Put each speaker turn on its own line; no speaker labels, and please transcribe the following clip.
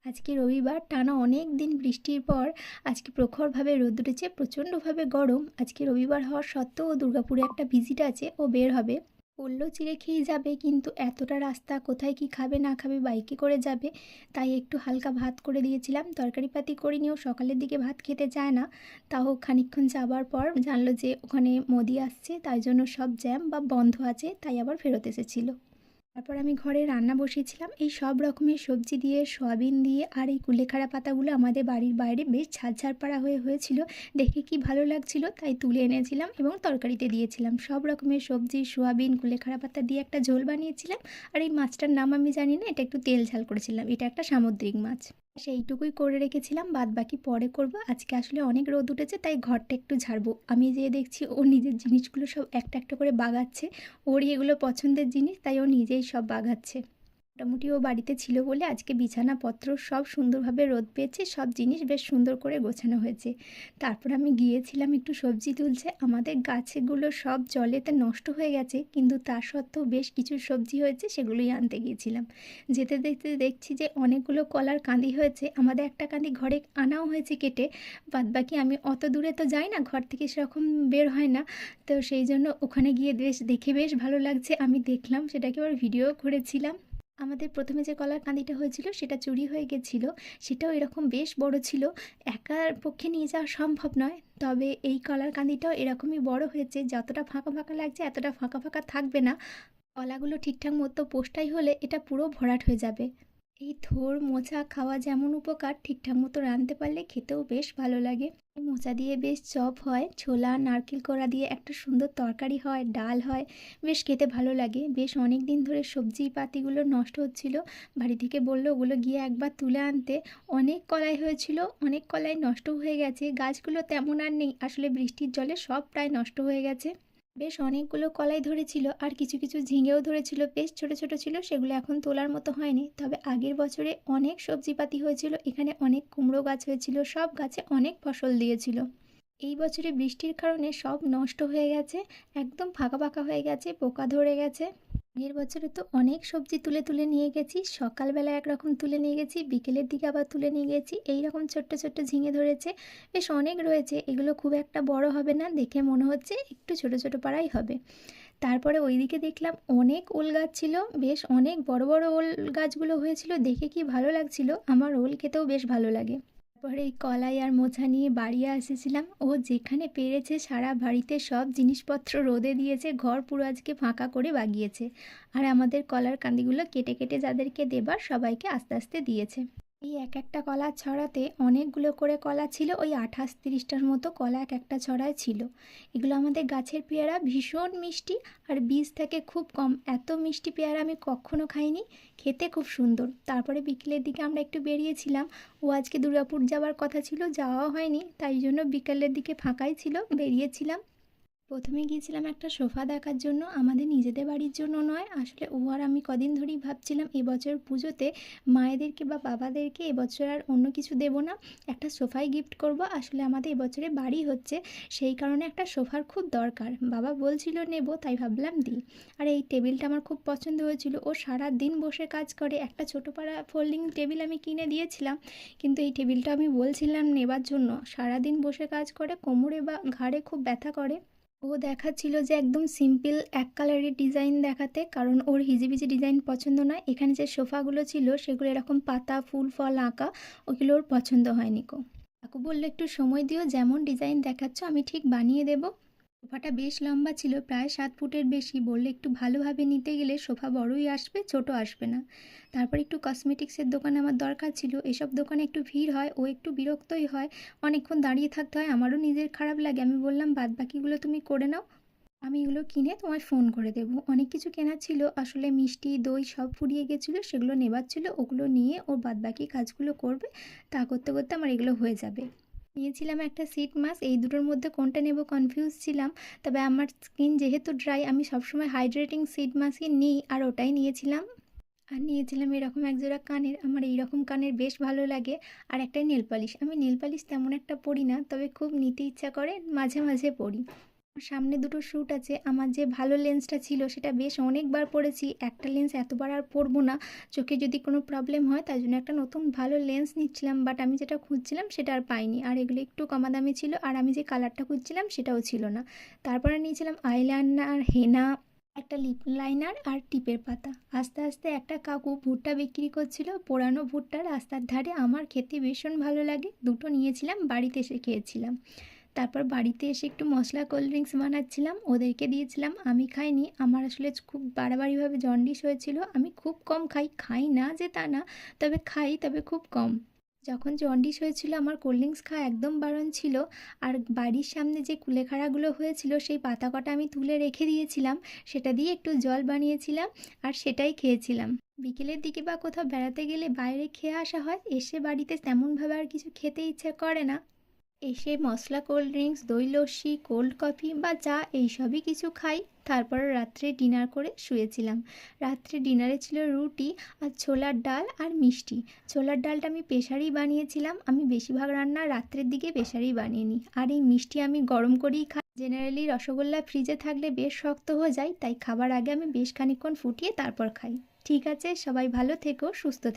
আজকে রবিবার টানা অনেক দিন বৃষ্টির পর আজকে প্রখরভাবে রোদ উঠেছে, প্রচণ্ডভাবে গরম। আজকে রবিবার হওয়ার সত্ত্বেও দুর্গাপুরে একটা ভিজিট আছে, ও বের হবে। বললো চিড়ে খেয়ে যাবে, কিন্তু এতটা রাস্তা কোথায় কি খাবে না খাবে, বাইকে করে যাবে। তাই একটু হালকা ভাত করে দিয়েছিলাম, তরকারি পাতি করিনি। ও সকালের দিকে ভাত খেতে চায় না। তাও খানিকক্ষণ যাবার পর জানলো যে ওখানে মোদি আসছে, তাই জন্য সব জ্যাম বা বন্ধ আছে, তাই আবার ফেরত এসেছিলো। তারপর আমি ঘরে রান্না বসিয়েছিলাম, এই সব রকমের সবজি দিয়ে, সয়াবিন দিয়ে। আর এই কুলেখাড়া পাতাগুলো আমাদের বাড়ির বাইরে বেশ ঝাড় পাড়া হয়েছিল, দেখে কি ভালো লাগছিল, তাই তুলে এনেছিলাম এবং তরকারিতে দিয়েছিলাম। সব রকমের সবজি, সয়াবিন, কুলেখাড়া পাতা দিয়ে একটা ঝোল বানিয়েছিলাম। আর এই মাছটার নাম আমি জানি না, এটা একটু তেল ঝাল করেছিলাম। এটা একটা সামুদ্রিক মাছ। সেইটুকুই করে রেখেছিলাম, বাদ বাকি পরে করব। আজকে আসলে অনেক রোদ উঠেছে, তাই ঘরটা একটু ঝাড়বো। আমি যেয়ে দেখছি ও নিজের জিনিসগুলো সব একটা একটা করে বাগাচ্ছে। ওরই এগুলো পছন্দের জিনিস, তাই ও নিজেই সব বাগাচ্ছে। মোটামুটি ও বাড়িতে ছিল বলে আজকে বিছানাপত্র সব সুন্দরভাবে রোদ পেয়েছে, সব জিনিস বেশ সুন্দর করে গোছানো হয়েছে। তারপর আমি গিয়েছিলাম একটু সবজি তুলছে। আমাদের গাছগুলো সব জলেতে নষ্ট হয়ে গেছে, কিন্তু তা সত্ত্বেও বেশ কিছু সবজি হয়েছে, সেগুলোই আনতে গিয়েছিলাম। যেতে দেখতে দেখছি যে অনেকগুলো কলার কাঁদি হয়েছে। আমাদের একটা কাঁদি ঘরে আনাও হয়েছে কেটে। বাদবাকি আমি অত দূরে তো যাই না, ঘর থেকে সেরকম বের হয় না। তো সেই জন্য ওখানে গিয়ে দেখে বেশ ভালো লাগছে। আমি দেখলাম, সেটাকে আবার ভিডিও করেছিলাম। আমাদের প্রথমে যে কলার কাঁদিটা হয়েছিল সেটা চুরি হয়ে গেছিল। সেটাও এরকম বেশ বড় ছিল, একার পক্ষে নিয়ে যাওয়া সম্ভব নয়। তবে এই কলার কাঁদিটাও এরকমই বড় হয়েছে, যতটা ফাঁকা ফাঁকা লাগছে এতটা ফাঁকা ফাঁকা থাকবে না। কলাগুলো ঠিকঠাক মতো পোস্টাই হলে এটা পুরো ভরাট হয়ে যাবে। এই থোড় মোচা খাওয়া যেমন উপকার, ঠিকঠাক মতো রাঁধতে পারলে খেতেও বেশ ভালো লাগে। এই মোচা দিয়ে বেশ চপ হয়, ছোলা নারকেল কোড়া দিয়ে একটা সুন্দর তরকারি হয়, ডাল হয়, বেশ খেতে ভালো লাগে। বেশ অনেক দিন ধরে সবজি পাতিগুলো নষ্ট হচ্ছিল, বাড়ি থেকে বললো ওগুলো গিয়ে একবার তুলে আনতে। অনেক কলাই হয়েছিল, অনেক কলাই নষ্ট হয়ে গেছে, গাছগুলো তেমন আর নেই, আসলে বৃষ্টির জলে সব প্রায় নষ্ট হয়ে গেছে। বেশ অনেকগুলো কলাই ধরেছিল, আর কিছু কিছু ঝিঙেও ধরেছিল, বেশ ছোট ছোট ছিল, সেগুলো এখন তোলার মতো হয়নি। তবে আগের বছরে অনেক সবজিপাতি হয়েছিল, এখানে অনেক কুমড়ো গাছ হয়েছিল, সব গাছে অনেক ফসল দিয়েছিল। এই বছরে বৃষ্টির কারণে সব নষ্ট হয়ে গেছে, একদম ফাঁকা ফাঁকা হয়ে গেছে, পোকা ধরে গেছে। আগের বছরে তো অনেক সবজি তুলে তুলে নিয়ে গেছি, সকালবেলা একরকম তুলে নিয়ে গেছি, বিকেলের দিকে আবার তুলে নিয়ে গেছি। এই রকম ছোট্ট ছোট্ট ঝিঙে ধরেছে, বেশ অনেক রয়েছে। এগুলো খুব একটা বড় হবে না, দেখে মনে হচ্ছে একটু ছোট ছোট পাড়াই হবে। তারপরে ওইদিকে দেখলাম অনেক ওল গাছ ছিল, বেশ অনেক বড় বড় ওল গাছগুলো হয়েছিল, দেখে কি ভালো লাগছিল। আমার ওল খেতেও বেশ ভালো লাগে। তারপরে এই কলাই আর মোছা নিয়ে বাড়ি এসেছিলাম। ও যেখানে পেরেছে সারা বাড়িতে সব জিনিসপত্র রোদে দিয়েছে, ঘর পুরো আজকে ফাঁকা করে বাগিয়েছে। আর আমাদের কলার কান্দিগুলো কেটে কেটে যাদেরকে দেবার সবাইকে আস্তে আস্তে দিয়েছে। এই এক একটা কলার ছড়াতে অনেকগুলো করে কলা ছিল, ওই 28-30টার মতো কলা এক একটা ছড়ায় ছিল। এগুলো আমাদের গাছের পেয়ারা, ভীষণ মিষ্টি, আর বীজ থেকে খুব কম। এত মিষ্টি পেয়ারা আমি কখনো খাইনি, খেতে খুব সুন্দর। তারপরে বিকেলের দিকে আমরা একটু বেরিয়েছিলাম। ও আজকে দুর্গাপুর যাওয়ার কথা ছিল, যাওয়া হয়নি, তাই জন্য বিকেলের দিকে ফাঁকাই ছিল, বেরিয়েছিলাম। প্রথমে গিয়েছিলাম একটা সোফা দেখার জন্য, আমাদের নিজেদের বাড়ির জন্য নয়। আসলে ও আর আমি কদিন ধরেই ভাবছিলাম এবছর পুজোতে মায়েদেরকে বা বাবাদেরকে এবছর আর অন্য কিছু দেবো না, একটা সোফাই গিফট করব। আসলে আমাদের এবছরে বাড়ি হচ্ছে, সেই কারণে একটা সোফার খুব দরকার। বাবা বলছিল নেব, তাই ভাবলাম দিই। আর এই টেবিলটা আমার খুব পছন্দ হয়েছিল, ও সারা দিন বসে কাজ করে। একটা ছোটো পাড়া ফোল্ডিং টেবিল আমি কিনে দিয়েছিলাম, কিন্তু এই টেবিলটা আমি বলছিলাম নেবার জন্য। সারাদিন বসে কাজ করে, কোমরে বা ঘাড়ে খুব ব্যথা করে। ও দেখাচ্ছিল যে একদম সিম্পল এক কালারের ডিজাইন দেখাতে, কারণ ওর হিজিবিজি ডিজাইন পছন্দ নয়। এখানে যে সোফাগুলো ছিল সেগুলো এরকম পাতা ফুল ফল আঁকা, ওগুলো ওর পছন্দ হয়নি কো। কাকু বললো একটু সময় দিও, যেমন ডিজাইন দেখাচ্ছ আমি ঠিক বানিয়ে দেবো। সোফাটা বেশ লম্বা ছিল, প্রায় 7 ফুটের বেশি। বললে একটু ভালোভাবে নিতে গেলে সোফা বড়ই আসবে, ছোট আসবে না। তারপর একটু কসমেটিক্সের দোকানে আমার দরকার ছিল, এসব দোকানে একটু ভিড় হয়, ও একটু বিরক্তই হয়, অনেকক্ষণ দাঁড়িয়ে থাকতে হয়, আমারও নিজের খারাপ লাগে। আমি বললাম বাদ বাকিগুলো তুমি করে নাও, আমি এগুলো কিনে তোমায় ফোন করে দেবো। অনেক কিছু কেনার ছিল, আসলে মিষ্টি দই সব ফুরিয়ে গেছিলো, সেগুলো নেবার ছিল। ওগুলো নিয়ে ও বাদবাকি কাজগুলো করবে, তা করতে করতে আমার এগুলো হয়ে যাবে। নিয়েছিলাম একটা সিট মাস্ক, এই দুটোর মধ্যে কোনটা নেব কনফিউজ ছিলাম। তবে আমার স্কিন যেহেতু ড্রাই, আমি সবসময় হাইড্রেটিং সিট মাস্কই নিই, আর ওটাই নিয়েছিলাম। আর নিয়েছিলাম এরকম একজোড়া কানের, আমার এইরকম কানের বেশ ভালো লাগে। আর একটা নেল পালিশ, আমি নেল পালিশ তেমন একটা পরি না, তবে খুব নিতে ইচ্ছা করে, মাঝে মাঝে পরি। সামনে দুটো শ্যুট আছে। আমার যে ভালো লেন্সটা ছিল সেটা বেশ অনেকবার পরেছি। একটা লেন্স এতবার আর পরবো না। চোখে যদি কোনো প্রবলেম হয় তাই জন্য একটা নতুন ভালো লেন্স নিচ্ছিলাম। বাট আমি যেটা খুঁজছিলাম সেটা আর পাইনি। আর এগুলো একটু কমা দামি ছিল আর আমি যে কালারটা খুঁজছিলাম সেটাও ছিল না। তারপরে নিয়েছিলাম আইলাইনার, হেনা, একটা লিপ লাইনার আর টিপের পাতা। আস্তে আস্তে একটা কাকু ভুট্টা বিক্রি করছিল, পোড়ানো ভুট্টা রাস্তার ধারে। আমার খেতে ভীষণ ভালো লাগে। দুটো নিয়েছিলাম, বাড়িতে এসে খেয়েছিলাম। তারপর বাড়িতে এসে একটু মশলা কোল্ড ড্রিঙ্কস বানাচ্ছিলাম, ওদেরকে দিয়েছিলাম। আমি খাইনি, আমার আসলে খুব বাড়াবাড়িভাবে জন্ডিস হয়েছিল। আমি খুব কম খাই, খাই না যে তা না, তবে খাই, তবে খুব কম। যখন জন্ডিস হয়েছিল আমার কোল্ড ড্রিঙ্কস খাওয়া একদম বারণ ছিল। আর বাড়ির সামনে যে কুলেখাড়াগুলো হয়েছিল সেই পাতা কটা আমি তুলে রেখে দিয়েছিলাম, সেটা দিয়ে একটু জল বানিয়েছিলাম আর সেটাই খেয়েছিলাম। বিকেলের দিকে বা কোথাও বেড়াতে গেলে বাইরে খেয়ে আসা হয়, এসে বাড়িতে তেমনভাবে আর কিছু খেতে ইচ্ছে করে না। এসে মশলা কোল্ড ড্রিঙ্কস, দই লস্যি, কোল্ড কফি বা চা এইসবই কিছু খাই। তারপর রাত্রে ডিনার করে শুয়েছিলাম। রাত্রে ডিনারে ছিল রুটি আর ছোলার ডাল আর মিষ্টি। ছোলার ডালটা আমি প্রেসারেই বানিয়েছিলাম। আমি বেশিরভাগ রান্না রাত্রের দিকে প্রেসারেই বানিয়ে নিই। আর এই মিষ্টি আমি গরম করেই খাই। জেনারেলি রসগোল্লা ফ্রিজে থাকলে বেশ শক্ত হয়ে যায়, তাই খাবার আগে আমি বেশ খানিকক্ষণ ফুটিয়ে তারপর খাই। ঠিক আছে, সবাই ভালো থেকো, সুস্থ থেকো।